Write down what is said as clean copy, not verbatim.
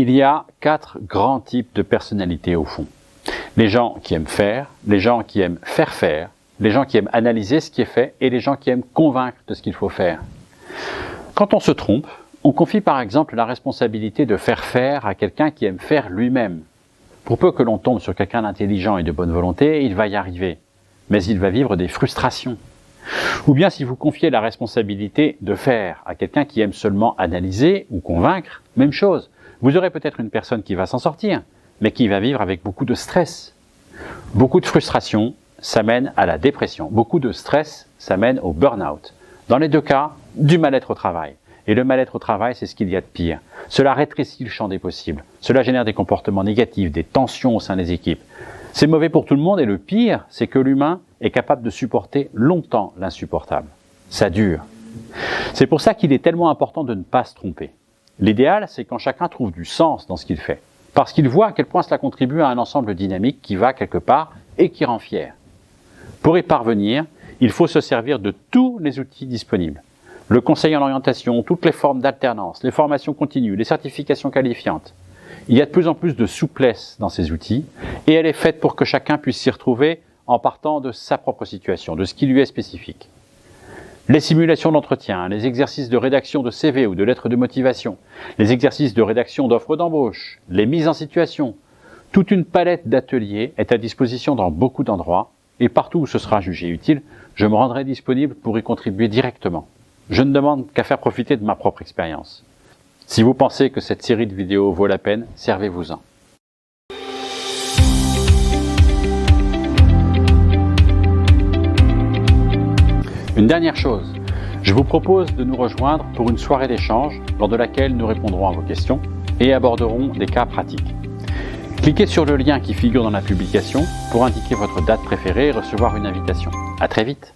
Il y a 4 grands types de personnalités au fond. Les gens qui aiment faire, les gens qui aiment faire, les gens qui aiment analyser ce qui est fait et les gens qui aiment convaincre de ce qu'il faut faire. Quand on se trompe, on confie par exemple la responsabilité de faire à quelqu'un qui aime faire lui-même. Pour peu que l'on tombe sur quelqu'un d'intelligent et de bonne volonté, il va y arriver, mais il va vivre des frustrations. Ou bien si vous confiez la responsabilité de faire à quelqu'un qui aime seulement analyser ou convaincre, même chose. Vous aurez peut-être une personne qui va s'en sortir, mais qui va vivre avec beaucoup de stress. Beaucoup de frustration, ça mène à la dépression. Beaucoup de stress, ça mène au burn-out. Dans les deux cas, du mal-être au travail. Et le mal-être au travail, c'est ce qu'il y a de pire. Cela rétrécit le champ des possibles. Cela génère des comportements négatifs, des tensions au sein des équipes. C'est mauvais pour tout le monde et le pire, c'est que l'humain est capable de supporter longtemps l'insupportable. Ça dure. C'est pour ça qu'il est tellement important de ne pas se tromper. L'idéal, c'est quand chacun trouve du sens dans ce qu'il fait. Parce qu'il voit à quel point cela contribue à un ensemble dynamique qui va quelque part et qui rend fier. Pour y parvenir, il faut se servir de tous les outils disponibles. Le conseil en orientation, toutes les formes d'alternance, les formations continues, les certifications qualifiantes. Il y a de plus en plus de souplesse dans ces outils et elle est faite pour que chacun puisse s'y retrouver en partant de sa propre situation, de ce qui lui est spécifique. Les simulations d'entretien, les exercices de rédaction de CV ou de lettres de motivation, les exercices de rédaction d'offres d'embauche, les mises en situation, toute une palette d'ateliers est à disposition dans beaucoup d'endroits et partout où ce sera jugé utile, je me rendrai disponible pour y contribuer directement. Je ne demande qu'à faire profiter de ma propre expérience. Si vous pensez que cette série de vidéos vaut la peine, servez-vous-en. Une dernière chose, je vous propose de nous rejoindre pour une soirée d'échange lors de laquelle nous répondrons à vos questions et aborderons des cas pratiques. Cliquez sur le lien qui figure dans la publication pour indiquer votre date préférée et recevoir une invitation. À très vite!